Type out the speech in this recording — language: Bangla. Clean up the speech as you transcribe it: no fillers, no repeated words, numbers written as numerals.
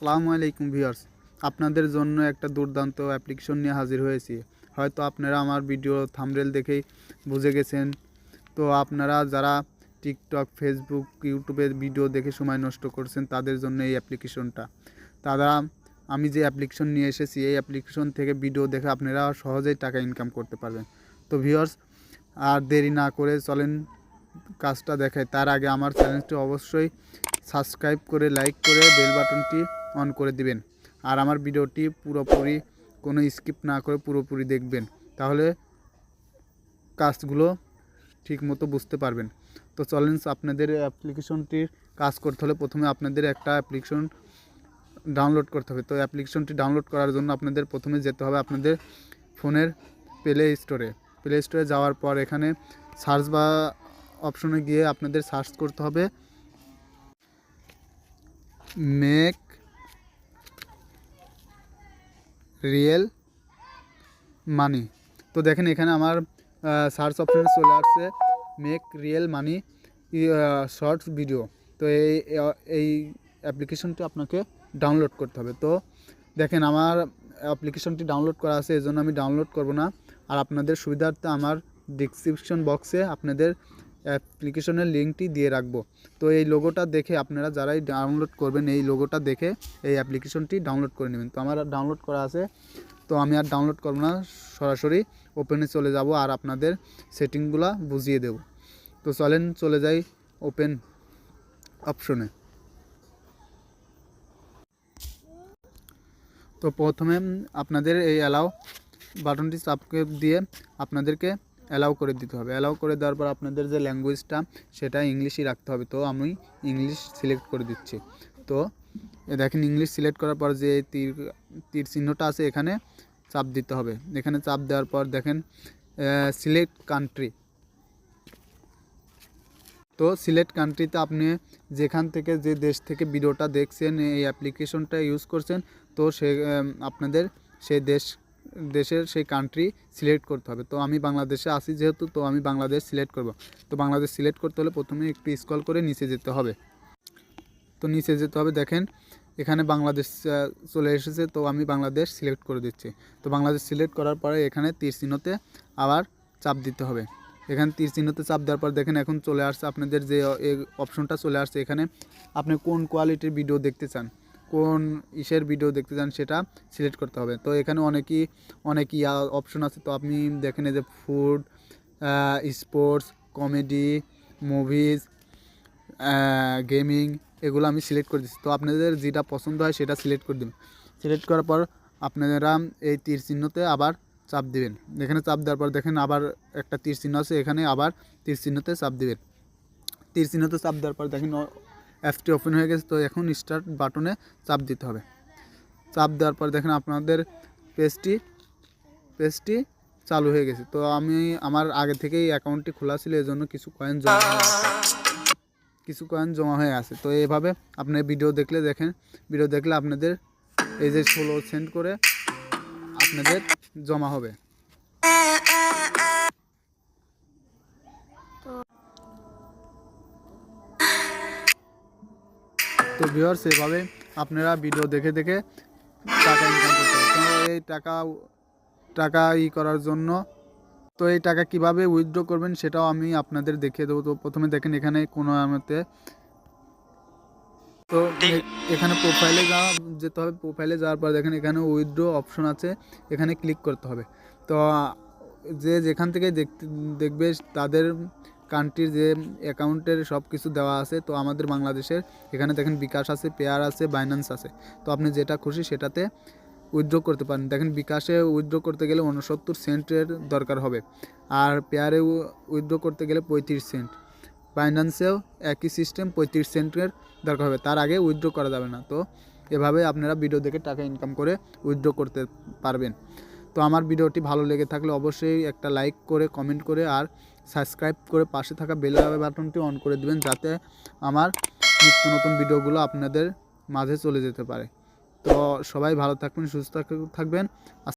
আসসালামু আলাইকুম ভিউয়ার্স, আপনাদের জন্য একটা দুর্দান্ত অ্যাপ্লিকেশন নিয়ে হাজির হয়েছি। হয়তো আপনারা আমার ভিডিও থাম্বনেল দেখেই বুঝে গেছেন। তো আপনারা যারা টিকটক, ফেসবুক, ইউটিউবে ভিডিও দেখে সময় নষ্ট করছেন তাদের জন্য এই অ্যাপ্লিকেশনটা। তারা আমি যে অ্যাপ্লিকেশন নিয়ে এসেছি এই অ্যাপ্লিকেশন থেকে ভিডিও দেখে আপনারা সহজেই টাকা ইনকাম করতে পারবেন। তো ভিউয়ার্স, আর দেরি না করে চলেন কাজটা দেখায়। তার আগে আমার চ্যানেলটি অবশ্যই সাবস্ক্রাইব করে লাইক করে বেল বাটনটি অন করে দিবেন। আর আমার ভিডিওটি পুরোপুরি কোনো স্কিপ না করে পুরোপুরি দেখবেন, তাহলে কাজগুলো ঠিকমতো বুঝতে পারবেন। তো চলেন, আপনাদের অ্যাপ্লিকেশনটির কাজ করতে হলে প্রথমে আপনাদের একটা অ্যাপ্লিকেশন ডাউনলোড করতে হবে। তো অ্যাপ্লিকেশনটি ডাউনলোড করার জন্য আপনাদের প্রথমে যেতে হবে আপনাদের ফোনের প্লে স্টোরে যাওয়ার পর এখানে সার্চ বা অপশনে গিয়ে আপনাদের সার্চ করতে হবে মেক রিয়েল মানি। তো দেখেন এখানে আমার সার্চ অপশনে চলে আসছে make real money shorts video. তো এই অ্যাপ্লিকেশনটি আপনাকে ডাউনলোড করতে হবে। তো দেখেন আমার অ্যাপ্লিকেশনটি ডাউনলোড করা আছে, এই জন্য আমি ডাউনলোড করব না। আর আপনাদের সুবিধার্থে আমার ডিসক্রিপশন বক্সে আপনাদের অ্যাপ্লিকেশনের লিঙ্কটি দিয়ে রাখবো। তো এই লোগোটা দেখে আপনারা যারাই ডাউনলোড করবেন এই লোগোটা দেখে এই অ্যাপ্লিকেশনটি ডাউনলোড করে নেবেন। তো আমার ডাউনলোড করা আছে, তো আমি আর ডাউনলোড করব না, সরাসরি ওপেনে চলে যাব আর আপনাদের সেটিংগুলো বুঝিয়ে দেব। তো চলেন চলে যাই ওপেন অপশনে। তো প্রথমে আপনাদের এই অ্যালাউ বাটনটি চাপকে দিয়ে আপনাদেরকে অ্যালাউ করে দিতে হবে। অ্যালাউ করে দেওয়ার পর আপনাদের যে ল্যাঙ্গুয়েজটা সেটা ইংলিশই রাখতে হবে। তো আমি ইংলিশ সিলেক্ট করে দিচ্ছি। তো দেখেন ইংলিশ সিলেক্ট করার পর যে তীর চিহ্নটা আছে এখানে চাপ দিতে হবে। এখানে চাপ দেওয়ার পর দেখেন সিলেক্ট কান্ট্রি। তো সিলেক্ট কান্ট্রিতে আপনি যেখান থেকে যে দেশ থেকে ভিডিওটা দেখছেন এই অ্যাপ্লিকেশনটা ইউজ করছেন, তো সে আপনাদের সেই দেশের সেই কান্ট্রি সিলেক্ট করতে হবে। তো আমি বাংলাদেশে আছি যেহেতু, তো আমি বাংলাদেশ সিলেক্ট করব। তো বাংলাদেশ সিলেক্ট করতে হলে প্রথমে একটু স্ক্রল করে নিচে যেতে হবে। তো নিচে যেতে হবে, দেখেন এখানে বাংলাদেশ চলে এসেছে। তো আমি বাংলাদেশ সিলেক্ট করে দিচ্ছি। তো বাংলাদেশ সিলেক্ট করার পরে এখানে তীর চিহ্নতে আবার চাপ দিতে হবে। এখানে তীর চিহ্নতে চাপ দেওয়ার পর দেখেন এখন চলে আসছে আপনাদের যে অপশনটা চলে আসছে। এখানে আপনি কোন কোয়ালিটির ভিডিও দেখতে চান, কোন ইসের ভিডিও দেখতে চান সেটা সিলেক্ট করতে হবে। তো এখানে অনেকই অপশন আছে। তো আপনি দেখেন এই যে food, sports, comedy, movies, gaming, এগুলো আমি সিলেক্ট করে দিচ্ছি। তো আপনাদের যেটা পছন্দ হয় সেটা সিলেক্ট করে দেবেন। সিলেক্ট করার পর আপনারা এই তীর চিহ্নতে আবার চাপ দিবেন। এখানে চাপ দেওয়ার পর দেখেন আবার একটা তীর চিহ্ন আছে, এখানে আবার তীর চিহ্নতে চাপ দিবেন। তীর চিহ্নতে চাপ দেওয়ার পর দেখেন অ্যাপসটি ওপেন হয়ে গেছে। তো এখন স্টার্ট বাটনে চাপ দিতে হবে। চাপ দেওয়ার পর দেখেন আপনাদের পেজটি চালু হয়ে গেছে। তো আমার আগে থেকেই অ্যাকাউন্টটি খোলা ছিল, এই জন্য কিছু কয়েন জমা হয়ে আছে। তো এইভাবে আপনি ভিডিও দেখলে আপনাদের এই যে 16 সেন্ট করে আপনাদের জমা হবে। তো ভিউয়ার্স, এভাবে আপনারা ভিডিও দেখে টাকা ইনকাম করতে হবে। তো এই টাকা করার জন্য তো এই টাকা কিভাবে উইথড্র করবেন সেটাও আমি আপনাদের দেখিয়ে দেবো। তো প্রথমে দেখেন এখানে কোনো আমাতে তো এখানে প্রোফাইলে যেতে হবে। প্রোফাইলে যাওয়ার পর দেখেন এখানে উইথড্র অপশন আছে, এখানে ক্লিক করতে হবে। তো যেখান থেকে দেখবে তাদের কান্ট্রির যে অ্যাকাউন্টের সব কিছু দেওয়া আছে। তো আমাদের বাংলাদেশের এখানে দেখেন বিকাশ আছে, পেয়ার আছে, বাইন্যান্স আছে। তো আপনি যেটা খুশি সেটাতে উইথড্র করতে পারেন। দেখেন বিকাশে উইথড্র করতে গেলে 69 সেন্টের দরকার হবে, আর পেয়ারে উইথড্র করতে গেলে 35 সেন্ট। বাইন্যান্সেও একই সিস্টেম, 35 সেন্টের দরকার হবে, তার আগে উইথড্র করা যাবে না। তো এভাবে আপনারা ভিডিও দেখে টাকা ইনকাম করে উইথড্র করতে পারবেন। তো আমার ভিডিওটি ভালো লেগে থাকলে অবশ্যই একটা লাইক করে, কমেন্ট করে আর সাবস্ক্রাইব করে পাশে থাকা বেল বাটনটি অন করে দিবেন, যাতে আমার নিত্য নতুন ভিডিওগুলো আপনাদের মাঝে চলে যেতে পারে। তো সবাই ভালো থাকবেন, সুস্থ থাকবেন।